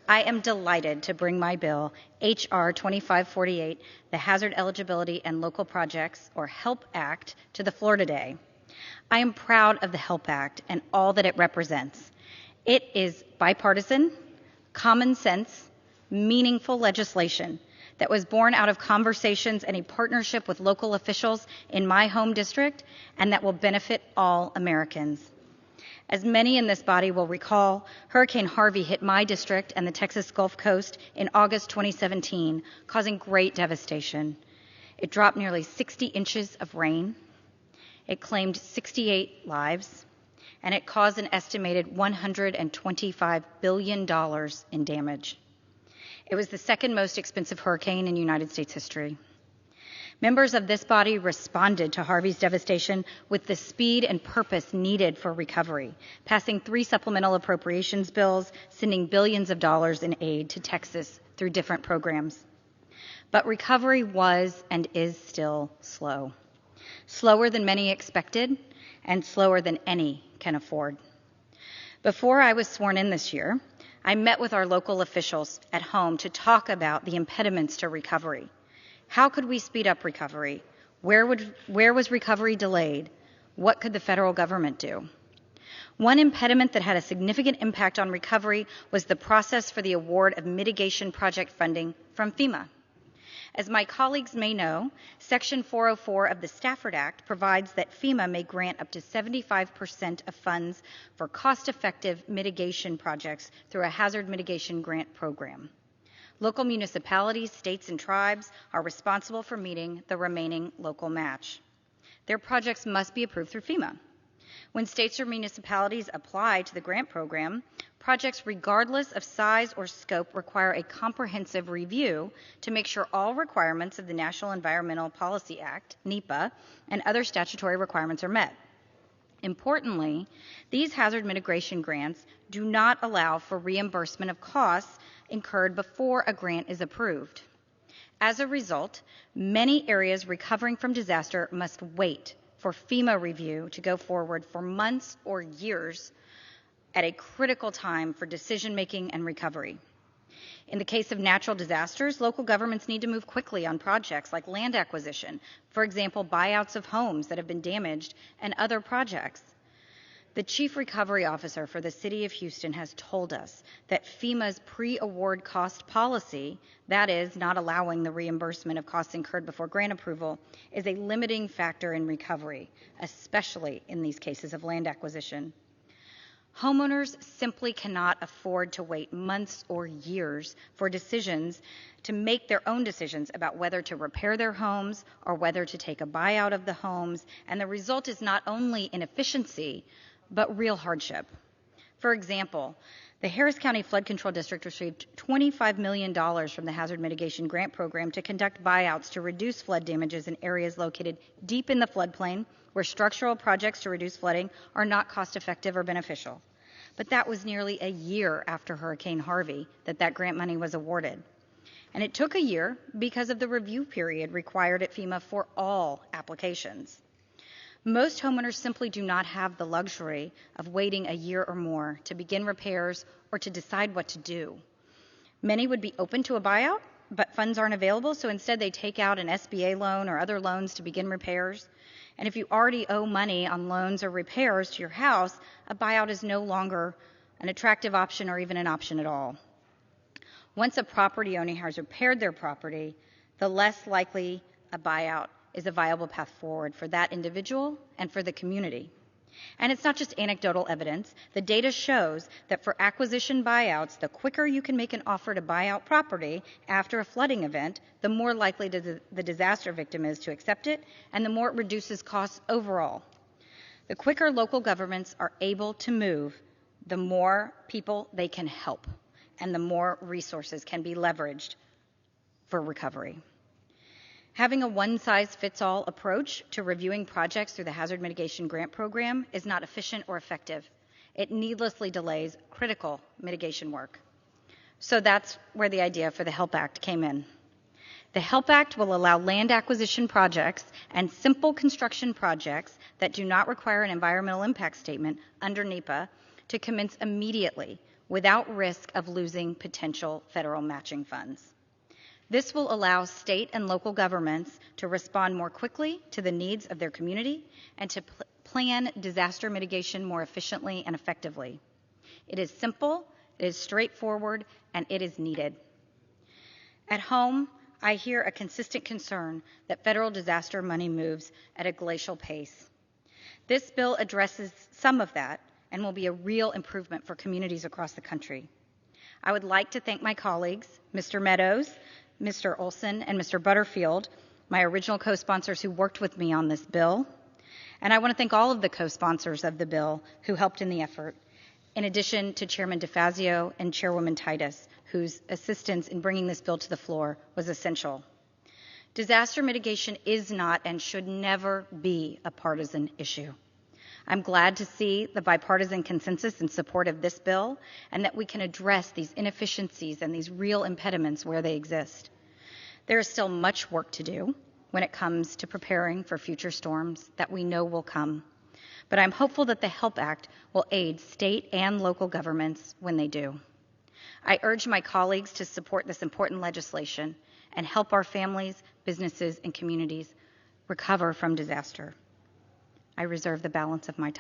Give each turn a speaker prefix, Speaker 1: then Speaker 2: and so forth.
Speaker 1: I am delighted to bring my bill, H.R. 2548, the Hazard Eligibility and Local Projects, or HELP Act, to the floor today. I am proud of the HELP Act and all that it represents. It is bipartisan, common sense, meaningful legislation that was born out of conversations and a partnership with local officials in my home district, and that will benefit all Americans. As many in this body will recall, Hurricane Harvey hit my district and the Texas Gulf Coast in August 2017, causing great devastation. It dropped nearly 60 inches of rain. It claimed 68 lives, and it caused an estimated $125 billion in damage. It was the second most expensive hurricane in United States history. Members of this body responded to Harvey's devastation with the speed and purpose needed for recovery, passing 3 supplemental appropriations bills, sending billions of dollars in aid to Texas through different programs. But recovery was and is still slow. Slower than many expected, and slower than any can afford. Before I was sworn in this year, I met with our local officials at home to talk about the impediments to recovery. How could we speed up recovery? Where was recovery delayed? What could the federal government do? One impediment that had a significant impact on recovery was the process for the award of mitigation project funding from FEMA. As my colleagues may know, Section 404 of the Stafford Act provides that FEMA may grant up to 75% of funds for cost-effective mitigation projects through a hazard mitigation grant program. Local municipalities, states, and tribes are responsible for meeting the remaining local match. Their projects must be approved through FEMA. When states or municipalities apply to the grant program, projects regardless of size or scope require a comprehensive review to make sure all requirements of the National Environmental Policy Act, NEPA, and other statutory requirements are met. Importantly, these hazard mitigation grants do not allow for reimbursement of costs incurred before a grant is approved. As a result, many areas recovering from disaster must wait for FEMA review to go forward for months or years at a critical time for decision-making and recovery. In the case of natural disasters, local governments need to move quickly on projects like land acquisition, for example, buyouts of homes that have been damaged, and other projects. The Chief Recovery Officer for the City of Houston has told us that FEMA's pre-award cost policy, that is, not allowing the reimbursement of costs incurred before grant approval, is a limiting factor in recovery, especially in these cases of land acquisition. Homeowners simply cannot afford to wait months or years for decisions to make their own decisions about whether to repair their homes or whether to take a buyout of the homes, and the result is not only inefficiency, but real hardship. For example, the Harris County Flood Control District received $25 million from the Hazard Mitigation Grant Program to conduct buyouts to reduce flood damages in areas located deep in the floodplain where structural projects to reduce flooding are not cost-effective or beneficial. But that was nearly a year after Hurricane Harvey that grant money was awarded. And it took a year because of the review period required at FEMA for all applications. Most homeowners simply do not have the luxury of waiting a year or more to begin repairs or to decide what to do. Many would be open to a buyout, but funds aren't available, so instead they take out an SBA loan or other loans to begin repairs. And if you already owe money on loans or repairs to your house, a buyout is no longer an attractive option or even an option at all. Once a property owner has repaired their property, the less likely a buyout is a viable path forward for that individual and for the community. And it's not just anecdotal evidence. The data shows that for acquisition buyouts, the quicker you can make an offer to buy out property after a flooding event, the more likely the disaster victim is to accept it, and the more it reduces costs overall. The quicker local governments are able to move, the more people they can help, and the more resources can be leveraged for recovery. Having a one-size-fits-all approach to reviewing projects through the Hazard Mitigation Grant Program is not efficient or effective. It needlessly delays critical mitigation work. So that's where the idea for the HELP Act came in. The HELP Act will allow land acquisition projects and simple construction projects that do not require an environmental impact statement under NEPA to commence immediately without risk of losing potential federal matching funds. This will allow state and local governments to respond more quickly to the needs of their community and to plan disaster mitigation more efficiently and effectively. It is simple, it is straightforward, and it is needed. At home, I hear a consistent concern that federal disaster money moves at a glacial pace. This bill addresses some of that and will be a real improvement for communities across the country. I would like to thank my colleagues, Mr. Meadows, Mr. Olson, and Mr. Butterfield, my original co-sponsors who worked with me on this bill. And I want to thank all of the co-sponsors of the bill who helped in the effort, in addition to Chairman DeFazio and Chairwoman Titus, whose assistance in bringing this bill to the floor was essential. Disaster mitigation is not and should never be a partisan issue. I'm glad to see the bipartisan consensus in support of this bill and that we can address these inefficiencies and these real impediments where they exist. There is still much work to do when it comes to preparing for future storms that we know will come. But I'm hopeful that the HELP Act will aid state and local governments when they do. I urge my colleagues to support this important legislation and help our families, businesses, and communities recover from disaster. I reserve the balance of my time.